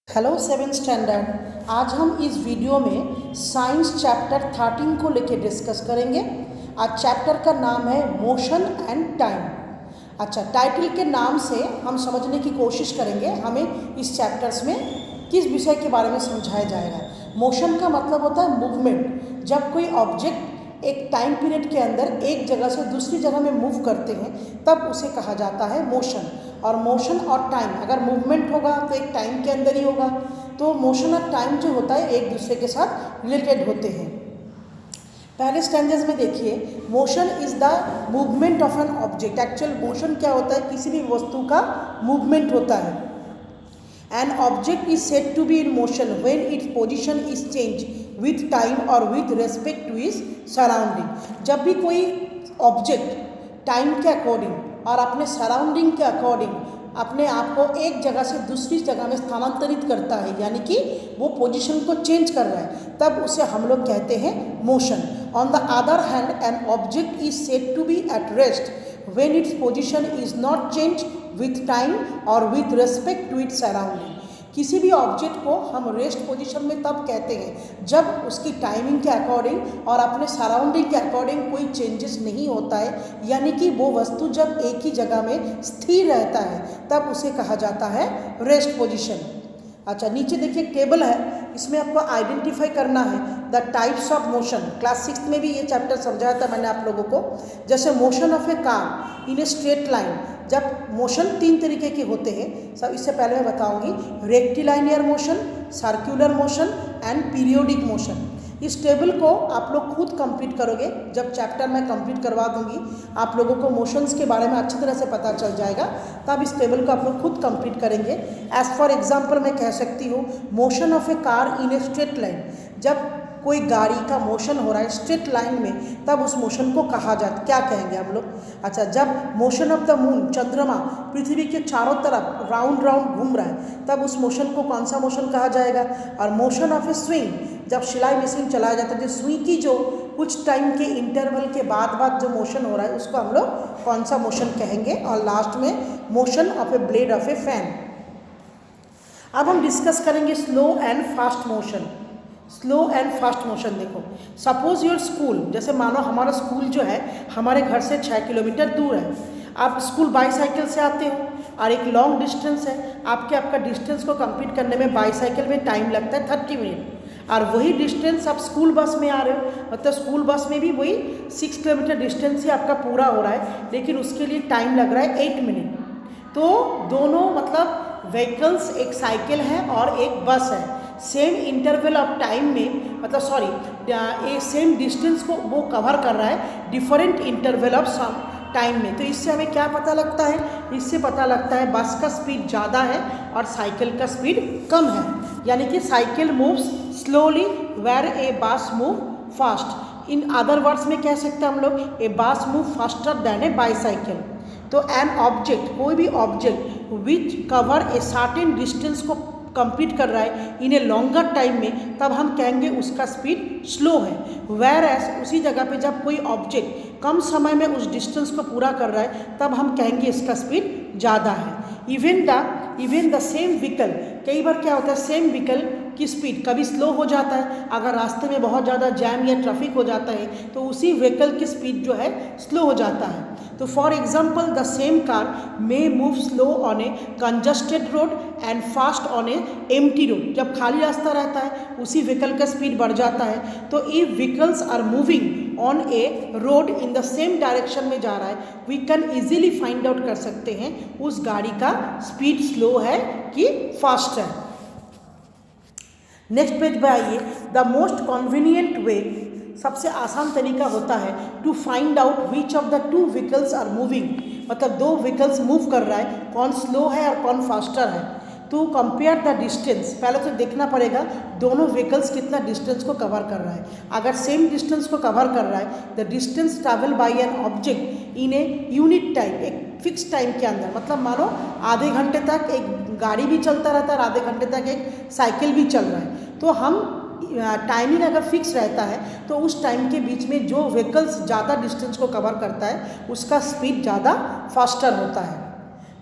Hello seven standard. आज हम इस वीडियो में साइंस चैप्टर 13 को लेके डिस्कस करेंगे। आज चैप्टर का नाम है मोशन एंड टाइम। अच्छा, टाइटल के नाम से हम समझने की कोशिश करेंगे हमें इस चैप्टर्स में किस विषय के बारे में समझाया जाएगा। मोशन का मतलब होता है मूवमेंट। जब कोई ऑब्जेक्ट एक टाइम पीरियड के अंदर एक जगह से दूसरी जगह में मूव करते हैं तब उसे कहा जाता है मोशन। और मोशन और टाइम, अगर मूवमेंट होगा तो एक टाइम के अंदर ही होगा, तो मोशन और टाइम जो होता है एक दूसरे के साथ रिलेटेड होते हैं। पहले स्टैंडर्ड्स में देखिए, motion is the movement of an object. Actual motion क्या होता है? किसी भी वस्तु का मूवमेंट होता है। An object is said to be in motion when its position is changed with time or with respect to its surrounding। जब भी कोई ऑब्जेक्ट टाइम के अकॉर्डिंग और अपने सराउंडिंग के अकॉर्डिंग अपने आप को एक जगह से दूसरी जगह में स्थानांतरित करता है, यानी कि वो पोजीशन को चेंज कर रहा है, तब उसे हम लोग कहते हैं motion. On the other hand, an object is said to be at rest when its position is not changed with time or with respect to its surrounding। किसी भी ऑब्जेक्ट को हम रेस्ट पोजीशन में तब कहते हैं जब उसकी टाइमिंग के अकॉर्डिंग और अपने सराउंडिंग के अकॉर्डिंग कोई चेंजेस नहीं होता है, यानी कि वो वस्तु जब एक ही जगह में स्थिर रहता है तब उसे कहा जाता है रेस्ट पोजीशन। अच्छा, नीचे देखिए टेबल है, इसमें आपको आइडेंटिफाई करना है the types of motion. Class 6 में भी ये चैप्टर समझाया था मैंने आप लोगों को। जैसे motion of A car in A straight line. जब मोशन 3 तरीके के होते हैं, सब इससे पहले मैं बताऊंगी। Rectilinear motion, circular motion and periodic motion. इस टेबल को आप लोग खुद कंप्लीट करोगे। जब चैप्टर मैं कंप्लीट करवा दूंगी आप लोगों को मोशंस के बारे में अच्छी तरह से पता चल जाएगा, तब इस टेबल को आप लोग खुद कंप्लीट करेंगे। एज फॉर एग्जांपल मैं कह सकती हूँ motion of A car in A straight line. जब कोई गाड़ी का मोशन हो रहा है स्ट्रेट लाइन में, तब उस मोशन को कहा जाता, क्या कहेंगे हम लोग? अच्छा, जब मोशन ऑफ द मून, चंद्रमा पृथ्वी के चारों तरफ राउंड राउंड घूम रहा है, तब उस मोशन को कौन सा मोशन कहा जाएगा? और मोशन ऑफ ए स्विंग, जब सिलाई मशीन चलाया जाता है, जो सुई की जो कुछ टाइम के इंटरवल के बाद जो मोशन हो रहा है उसको हम लोग कौन सा मोशन कहेंगे? और लास्ट में motion of A blade of A fan. अब हम डिस्कस करेंगे slow and fast motion. Slow and fast motion देखो, सपोज योर स्कूल, जैसे मानो हमारा स्कूल जो है हमारे घर से 6 किलोमीटर दूर है। आप स्कूल बाईसाइकिल से आते हो और एक लॉन्ग डिस्टेंस है, आपका डिस्टेंस को कंप्लीट करने में बाईसाइकिल में टाइम लगता है 30 मिनट। और वही डिस्टेंस आप स्कूल बस में आ रहे हो, मतलब स्कूल बस में भी वही 6 किलोमीटर डिस्टेंस ही आपका पूरा हो रहा है, लेकिन उसके लिए टाइम लग रहा है 8 मिनट। तो दोनों मतलब व्हीकल्स, एक साइकिल है और एक बस है, सेम इंटरवल ऑफ टाइम में, मतलब सॉरी सेम डिस्टेंस को वो कवर कर रहा है different interval of some time में। तो इससे हमें क्या पता लगता है? इससे पता लगता है बस का स्पीड ज़्यादा है और साइकिल का स्पीड कम है, यानी कि साइकिल मूव्स स्लोली वेयर ए बस move fast. In other words में कह सकते हैं हम लोग ए बस मूव फास्टर दैन ए बाईसाइकिल। तो एन ऑब्जेक्ट, कोई भी object which cover a certain distance को कंप्लीट कर रहा है इन ए लॉन्गर टाइम में, तब हम कहेंगे उसका स्पीड स्लो है। वेयर एज उसी जगह पे जब कोई ऑब्जेक्ट कम समय में उस डिस्टेंस को पूरा कर रहा है, तब हम कहेंगे इसका स्पीड ज़्यादा है। इवन द सेम व्हीकल, कई बार क्या होता है सेम व्हीकल की स्पीड कभी स्लो हो जाता है, अगर रास्ते में बहुत ज़्यादा जैम या ट्रैफिक हो जाता है तो उसी व्हीकल की स्पीड जो है स्लो हो जाता है। तो for example the same car may move slow on A congested road and fast on A empty road. जब खाली रास्ता रहता है उसी व्हीकल का स्पीड बढ़ जाता है। तो if vehicles are moving on a road in the same direction में जा रहा है, we can easily find out कर सकते हैं उस गाड़ी का स्पीड स्लो है कि फास्ट है। नेक्स्ट पेज पे आइए। द मोस्ट कन्वीनियंट वे, सबसे आसान तरीका होता है to find out which of the two vehicles are moving, मतलब दो व्हीकल्स मूव कर रहा है, कौन स्लो है और कौन फास्टर है। टू कंपेयर द डिस्टेंस, पहले तो देखना पड़ेगा दोनों व्हीकल्स कितना डिस्टेंस को कवर कर रहा है। अगर सेम डिस्टेंस को कवर कर रहा है, the distance travel by an object in a unit time, एक फिक्स टाइम के अंदर, मतलब मानो आधे घंटे तक एक गाड़ी भी चलता रहता है और आधे घंटे तक एक साइकिल भी चल रहा है, तो हम टाइमिंग अगर फिक्स रहता है तो उस टाइम के बीच में जो व्हीकल्स ज़्यादा डिस्टेंस को कवर करता है उसका स्पीड ज़्यादा फास्टर होता है।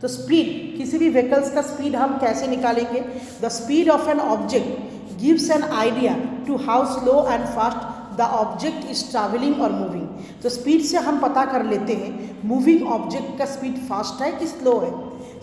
तो स्पीड, किसी भी व्हीकल्स का स्पीड हम कैसे निकालेंगे? The speed of an object gives an idea to how slow and fast the object is travelling और मूविंग। तो स्पीड से हम पता कर लेते हैं मूविंग ऑब्जेक्ट का स्पीड फास्ट है कि स्लो है।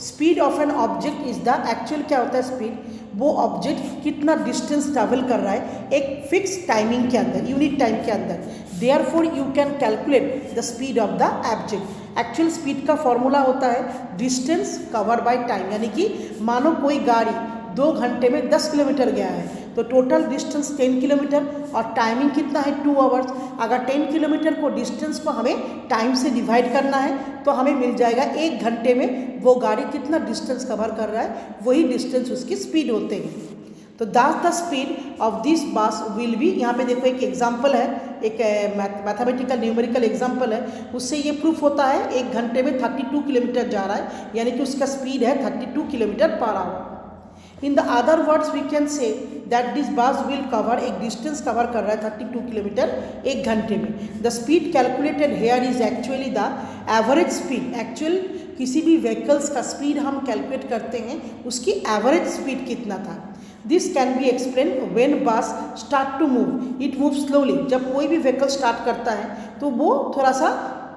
Speed of an object is the actual क्या होता है स्पीड, वो ऑब्जेक्ट कितना डिस्टेंस ट्रैवल कर रहा है एक फिक्स टाइमिंग के अंदर, यूनिट टाइम के अंदर। Therefore you can calculate the speed of the object. Actual speed का फॉर्मूला होता है डिस्टेंस कवर बाय टाइम, यानी कि मानो कोई गाड़ी 2 घंटे में 10 किलोमीटर गया है तो टोटल डिस्टेंस 10 किलोमीटर और टाइमिंग कितना है 2 आवर्स। अगर 10 किलोमीटर को डिस्टेंस को हमें टाइम से डिवाइड करना है तो हमें मिल जाएगा 1 घंटे में वो गाड़ी कितना डिस्टेंस कवर कर रहा है, वही डिस्टेंस उसकी स्पीड होते हैं। तो that's the speed of this bus will be. यहाँ पे देखो एक एग्जाम्पल है, एक मैथमेटिकल न्यूमेरिकल एग्जाम्पल है, उससे ये प्रूफ होता है 1 घंटे में 32 किलोमीटर जा रहा है, यानी कि उसका स्पीड है 32 kilometre per hour. In the other words we can say that this bus will cover, एक डिस्टेंस कवर कर रहा है 32 किलोमीटर 1 घंटे में। The speed calculated here is actually the average speed. Actual किसी भी व्हीकल्स का स्पीड हम कैलकुलेट करते हैं उसकी एवरेज स्पीड कितना था। This can be explain when bus start to move, it move slowly. जब कोई भी व्हीकल स्टार्ट करता है तो वो थोड़ा सा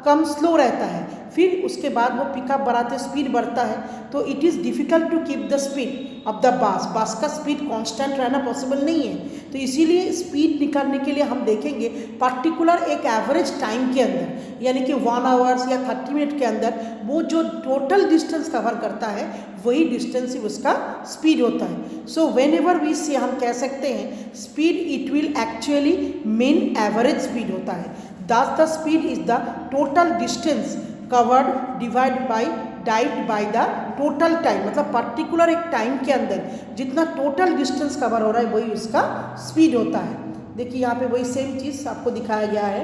कम स्लो रहता है, फिर उसके बाद वो पिकअप बढ़ाते स्पीड बढ़ता है, तो it is difficult to keep the speed of the bus. Bus का स्पीड कांस्टेंट रहना पॉसिबल नहीं है, तो इसीलिए स्पीड निकालने के लिए हम देखेंगे पर्टिकुलर एक एवरेज टाइम के अंदर, यानी कि 1 आवर्स या 30 मिनट के अंदर वो जो टोटल डिस्टेंस कवर करता है वही डिस्टेंस ही उसका स्पीड होता है। सो वेन एवर वी से हम कह सकते हैं speed it will actually mean average speed होता है। Thus the speed is the total distance covered divided by the total time। मतलब पर्टिकुलर एक टाइम के अंदर जितना टोटल डिस्टेंस कवर हो रहा है वही उसका स्पीड होता है। देखिए यहाँ पे वही सेम चीज़ आपको दिखाया गया है।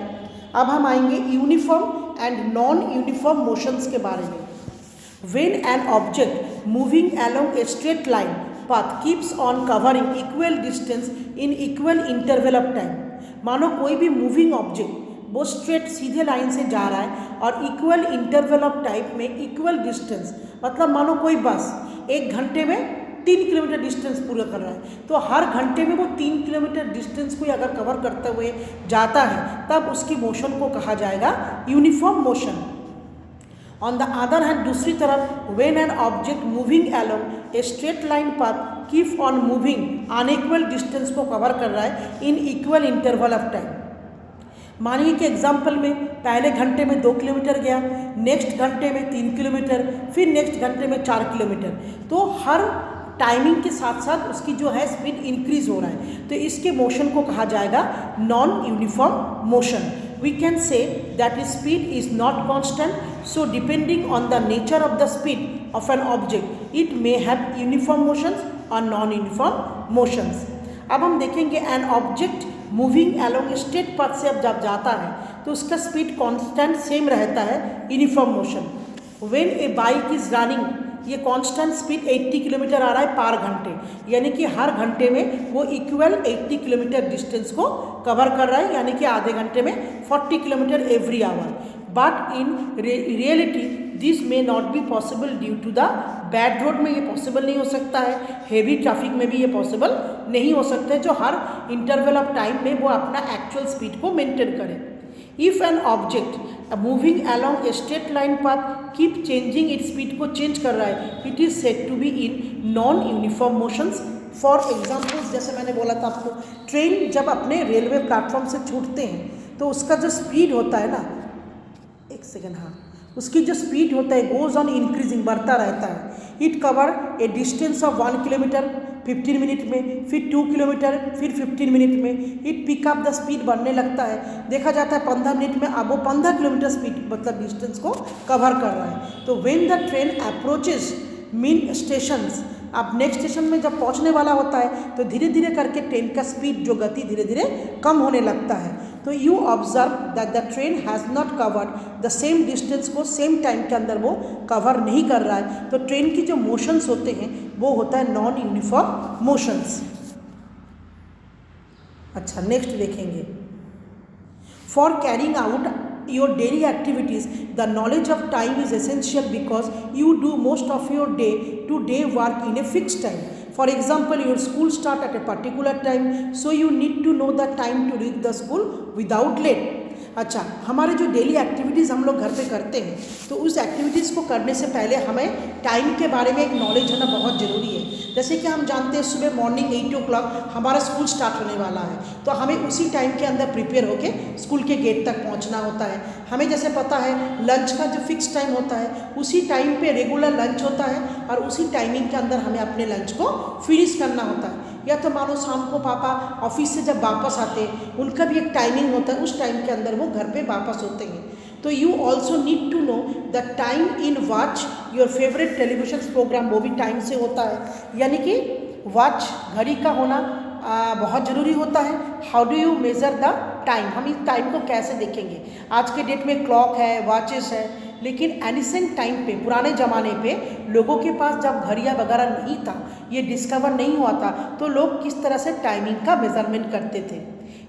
अब हम आएंगे uniform and non uniform motions के बारे में। When an object moving along a straight line path keeps on covering equal distance in equal interval of time। मानो कोई भी मूविंग ऑब्जेक्ट वो स्ट्रेट सीधे लाइन से जा रहा है और इक्वल इंटरवल ऑफ टाइम में इक्वल डिस्टेंस, मतलब मानो कोई बस 1 घंटे में 3 किलोमीटर डिस्टेंस पूरा कर रहा है, तो हर घंटे में वो 3 किलोमीटर डिस्टेंस को अगर कवर करते हुए जाता है तब उसकी मोशन को कहा जाएगा uniform motion. On the other hand दूसरी तरफ when an object moving along a straight line path keep on moving unequal distance को कवर कर रहा है in equal interval of time. मानिए कि एग्जाम्पल में पहले घंटे में 2 किलोमीटर गया, नेक्स्ट घंटे में 3 किलोमीटर, फिर नेक्स्ट घंटे में 4 किलोमीटर, तो हर टाइमिंग के साथ साथ उसकी जो है स्पीड इंक्रीज हो रहा है, तो इसके मोशन को कहा जाएगा non uniform motion. We can say that is speed is not constant, so depending on the nature of the speed of an object it may have uniform motions और non uniform motions. अब हम देखेंगे an object moving along straight path से अब जब जाता है तो उसका स्पीड कांस्टेंट सेम रहता है uniform motion. When A bike is running, ये कांस्टेंट स्पीड 80 किलोमीटर आ रहा है पर घंटे, यानी कि हर घंटे में वो इक्वल 80 किलोमीटर डिस्टेंस को कवर कर रहा है, यानी कि आधे घंटे में 40 kilometre every hour. But in reality this may not be possible due to the bad road में ये पॉसिबल नहीं हो सकता है, हेवी ट्रैफिक में भी ये पॉसिबल नहीं हो सकता है जो हर इंटरवल ऑफ टाइम में वो अपना एक्चुअल स्पीड को मेंटेन करे। If an object moving along a straight line path keep changing it, speed को चेंज कर रहा है, it is said to be in non uniform motions. For examples, जैसे मैंने बोला था आपको, ट्रेन जब अपने रेलवे प्लेटफॉर्म से छूटते हैं तो उसका जो स्पीड होता है ना, एक सेकेंड, हाँ, उसकी जो स्पीड होता है गोज ऑन इंक्रीजिंग, बढ़ता रहता है। It cover A distance of 1 kilometre 15 minute में, फिर 2 किलोमीटर, फिर 15 मिनट में इट पिकअप द स्पीड बढ़ने लगता है। देखा जाता है 15 मिनट में अब वो 15 किलोमीटर स्पीड मतलब डिस्टेंस को कवर कर रहा है। तो when the train approaches mean stations, अब नेक्स्ट स्टेशन में जब पहुंचने वाला होता है तो धीरे धीरे करके ट्रेन का स्पीड जो गति धीरे धीरे कम होने लगता है। तो you observe that the train has not covered the same distance को सेम टाइम के अंदर वो कवर नहीं कर रहा है, तो ट्रेन की जो मोशंस होते हैं वो होता है नॉन यूनिफॉर्म मोशंस। अच्छा, नेक्स्ट देखेंगे। For carrying out your daily activities, the knowledge of time is essential because you do most of your day-to-day work in a fixed time. For example, your school start at a particular time, so you need to know the time to reach the school without late. अच्छा, हमारे जो daily activities हम लोग घर पे करते हैं, तो उस एक्टिविटीज़ को करने से पहले हमें टाइम के बारे में एक नॉलेज होना बहुत ज़रूरी है। जैसे कि हम जानते हैं सुबह मॉर्निंग 8 o'clock हमारा स्कूल स्टार्ट होने वाला है, तो हमें उसी टाइम के अंदर प्रिपेयर होके स्कूल के गेट तक पहुंचना होता है। हमें जैसे पता है लंच का जो फिक्स टाइम होता है, उसी टाइम पे रेगुलर लंच होता है और उसी टाइमिंग के अंदर हमें अपने लंच को फिनिश करना होता है। या तो मानो शाम को पापा ऑफिस से जब वापस आते हैं, उनका भी एक टाइमिंग होता है, उस टाइम के अंदर वो घर पे वापस होते हैं। तो you also need to know the time in watch your favourite television program, वो भी टाइम से होता है। यानी कि वॉच घड़ी का होना बहुत ज़रूरी होता है। How do you measure the time, हम इस टाइम को कैसे देखेंगे? आज के डेट में क्लॉक है, वॉचेस है, लेकिन एनिसेंट टाइम पे, पुराने ज़माने पे लोगों के पास जब घड़ियाँ वगैरह नहीं था, ये डिस्कवर नहीं हुआ था, तो लोग किस तरह से टाइमिंग का मेजरमेंट करते थे।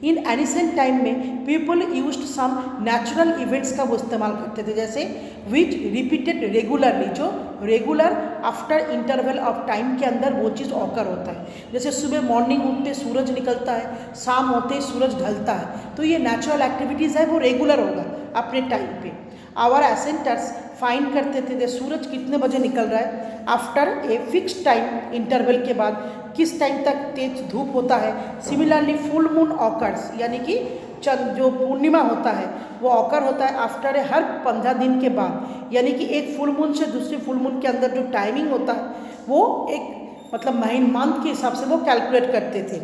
इन एनिसेंट टाइम में people used some natural events का वो इस्तेमाल करते थे, जैसे विच रिपीटेड रेगुलरली, जो regular after interval of time के अंदर वो चीज़ ऑकर होता है। जैसे सुबह मॉर्निंग उठते सूरज निकलता है, शाम होते सूरज ढलता है, तो ये नेचुरल एक्टिविटीज़ है, वो रेगुलर होगा अपने टाइम पे। आवर एसेंटर्स फाइंड करते थे सूरज कितने बजे निकल रहा है after a fix time interval के बाद, किस टाइम तक तेज धूप होता है। सिमिलरली फुल मून ऑकर्स, यानी कि चंद जो पूर्णिमा होता है वो ऑकर होता है आफ्टर हर 15 दिन के बाद, यानी कि एक फुल मून से दूसरी फुल मून के अंदर जो टाइमिंग होता है वो एक मतलब महीन मंथ के हिसाब से वो कैलकुलेट करते थे।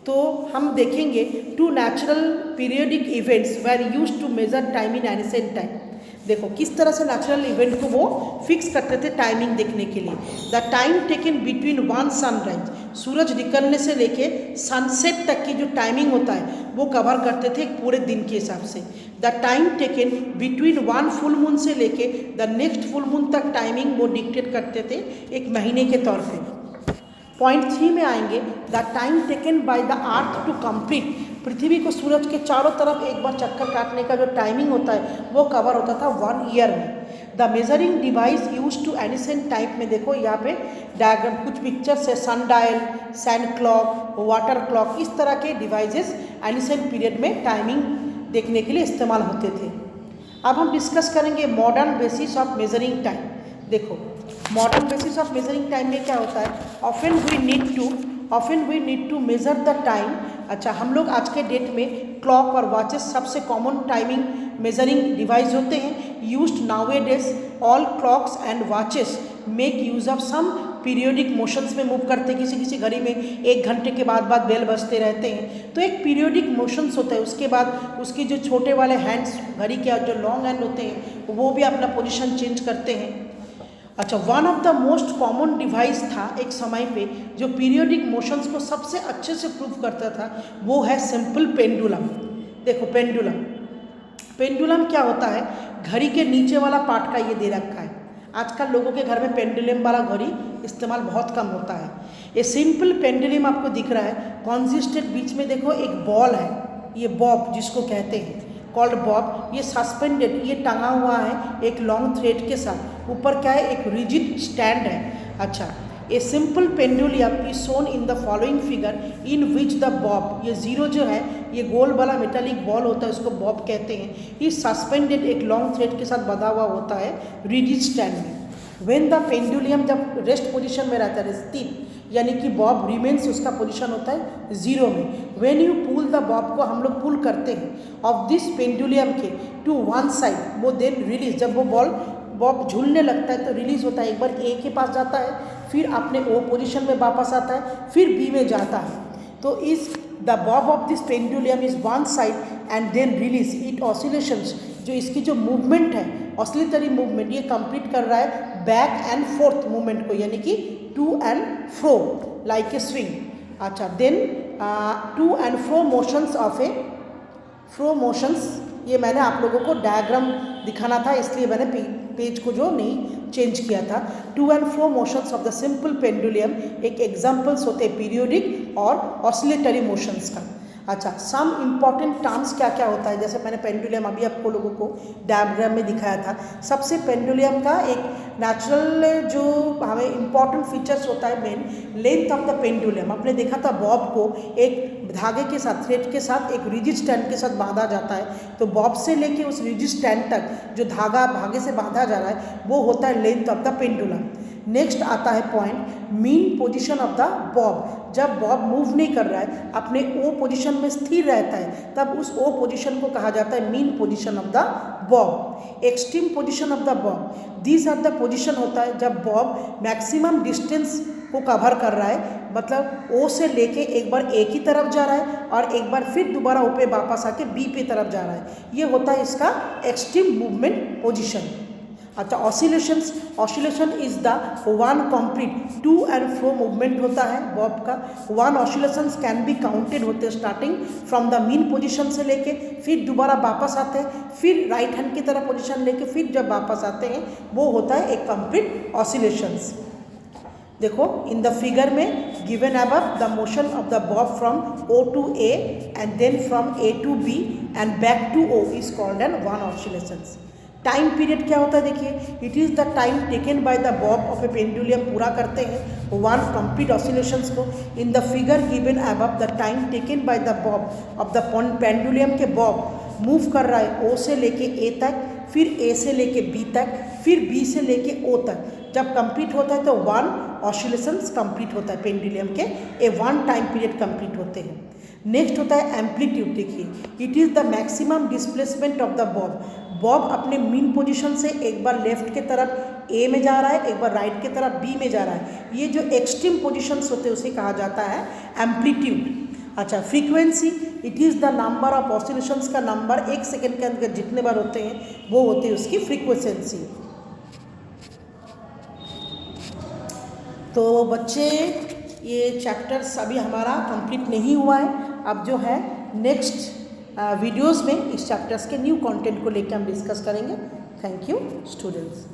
तो हम देखेंगे two natural periodic events were use to measure time in ancient time. देखो किस तरह से नेचुरल इवेंट को वो फिक्स करते थे टाइमिंग देखने के लिए। The time taken between one sunrise, सूरज निकलने से लेके सनसेट तक की जो टाइमिंग होता है वो कवर करते थे एक पूरे दिन के हिसाब से। The time taken between one full moon से लेके द नेक्स्ट फुल मून तक टाइमिंग वो डिक्टेट करते थे एक महीने के तौर पे। पॉइंट 3 में आएंगे, the time taken by the earth to complete, पृथ्वी को सूरज के चारों तरफ एक बार चक्कर काटने का जो टाइमिंग होता है वो कवर होता था 1 ईयर में। The measuring device use to ancient time में देखो यहाँ पे डायग्राम कुछ पिक्चर्स है, sundial, sand clock, water clock, इस तरह के डिवाइसेस एनिसेंट पीरियड में टाइमिंग देखने के लिए इस्तेमाल होते थे। अब हम डिस्कस करेंगे modern basis of measuring time. देखो modern basis of measuring time में क्या होता है, often we need to measure the time. अच्छा, हम लोग आज के डेट में क्लॉक और वॉचेस सबसे कॉमन टाइमिंग मेजरिंग डिवाइस होते हैं। Used nowadays all clocks and watches make use of some periodic motions में मूव करते हैं। किसी किसी घड़ी में 1 घंटे के बाद बेल बजते रहते हैं, तो एक पीरियोडिक मोशंस होता है। उसके बाद उसकी जो छोटे वाले हैंड्स घड़ी के जो लॉन्ग हैंड होते हैं वो भी अपना पोजीशन चेंज करते हैं। अच्छा, one of the most common device था एक समय पे जो पीरियोडिक मोशंस को सबसे अच्छे से प्रूव करता था, वो है सिंपल पेंडुलम। देखो पेंडुलम क्या होता है, घड़ी के नीचे वाला पार्ट का ये दे रखा है। आजकल लोगों के घर में पेंडुलम वाला घड़ी इस्तेमाल बहुत कम होता है। ये सिंपल पेंडुलम आपको दिख रहा है, कॉन्जिस्टेड, बीच में देखो एक बॉल है, ये बॉब जिसको कहते हैं, कॉल्ड बॉब। ये सस्पेंडेड, ये टंगा हुआ है एक लॉन्ग थ्रेड के साथ। ऊपर क्या है, एक रिजिड स्टैंड है। अच्छा, a simple pendulum is shown in the following figure in which the Bob, ये जीरो जो है ये गोल वाला मेटालिक बॉल होता है, उसको बॉब कहते हैं। ये सस्पेंडेड एक लॉन्ग थ्रेड के साथ बंधा हुआ होता है रिजिड स्टैंड में। व्हेन द पेंडुलम जब रेस्ट पोजीशन में रहता है, स्थिर, यानी कि बॉब रिमेन्स, उसका पोजीशन होता है 0 में। When you pull the bob को हम लोग पुल करते हैं ऑफ दिस पेंडुलम के टू वन साइड, वो देन रिलीज, जब वो बॉब झूलने लगता है तो रिलीज होता है। एक बार ए के पास जाता है, फिर अपने ओ पोजीशन में वापस आता है, फिर बी में जाता है। तो इस the bob of this pendulum is one side and then release it oscillations, जो इसकी जो मूवमेंट है ऑसिलेटरी मूवमेंट, ये कंप्लीट कर रहा है बैक एंड फोर्थ मूवमेंट को, यानी कि to and fro like a swing. अच्छा, then to and fro motions of a fro motions, ये मैंने आप लोगों को डायग्राम दिखाना था इसलिए मैंने पेज को जो नहीं चेंज किया था। To and fro motions of the simple pendulum एक एग्जाम्पल्स होते हैं पीरियोडिक और ऑसिलेटरी मोशंस का। अच्छा, सम इम्पॉर्टेंट टर्म्स क्या क्या होता है, जैसे मैंने पेंडुलम अभी आपको लोगों को डायग्राम में दिखाया था। सबसे पेंडुलम का एक नेचुरल जो हमें इम्पॉर्टेंट फीचर्स होता है main, length of the pendulum. आपने देखा था बॉब को एक धागे के साथ, थ्रेड के साथ एक रिजिड स्टैंड के साथ बांधा जाता है, तो बॉब से लेके उस रिजिड स्टैंड तक जो धागे से बांधा जा रहा है वो होता है length of the pendulum. Next आता है point mean position of the Bob. जब बॉब मूव नहीं कर रहा है, अपने ओ पोजीशन में स्थिर रहता है, तब उस ओ पोजीशन को कहा जाता है mean position of the bob. Extreme position of the bob, these are the position होता है जब बॉब मैक्सिमम डिस्टेंस को कवर कर रहा है, मतलब ओ से लेके एक बार ए की तरफ जा रहा है और एक बार फिर दोबारा ओ पे वापस आके बी पे तरफ जा रहा है, ये होता है इसका एक्सट्रीम मूवमेंट पोजीशन। अच्छा, oscillation is the one complete to and fro movement होता है बॉब का। One oscillations can be counted होते हैं starting from the mean position से लेके, फिर दोबारा वापस आते हैं, फिर राइट हैंड की तरफ पोजीशन लेके फिर जब वापस आते हैं, वो होता है एक कंप्लीट ऑसिलेशंस। देखो इन द फिगर में given above the motion of the bob from O to A and then from A to B and back to O is called an one oscillations. Time period क्या होता है, देखिए it is the time taken by the bob of a pendulum, पूरा करते हैं one complete oscillations को। In the figure given above the time taken by the bob of the pendulum के Bob move कर रहा है ओ से लेके ए तक, फिर ए से लेके बी तक, फिर बी से लेके ओ तक। जब कंप्लीट होता है तो वन ऑसिलेशंस कंप्लीट होता है पेंडुलम के, ए वन टाइम पीरियड कंप्लीट होते हैं। नेक्स्ट होता है एम्पलीट्यूड। देखिए it is the maximum displacement of the Bob. Bob अपने मीन पोजीशन से एक बार लेफ्ट के तरफ ए में जा रहा है, एक बार राइट के तरफ बी में जा रहा है, ये जो एक्सट्रीम पोजीशंस होते हैं उसे कहा जाता है एम्पलीट्यूड। अच्छा, frequency it is the number of oscillations का नंबर, एक सेकेंड के अंदर जितने बार होते हैं वो होती है उसकी फ्रीक्वेंसी। तो बच्चे ये चैप्टर्स अभी हमारा कंप्लीट नहीं हुआ है, अब जो है नेक्स्ट वीडियोस में इस चैप्टर्स के न्यू कंटेंट को लेकर हम डिस्कस करेंगे। Thank you students.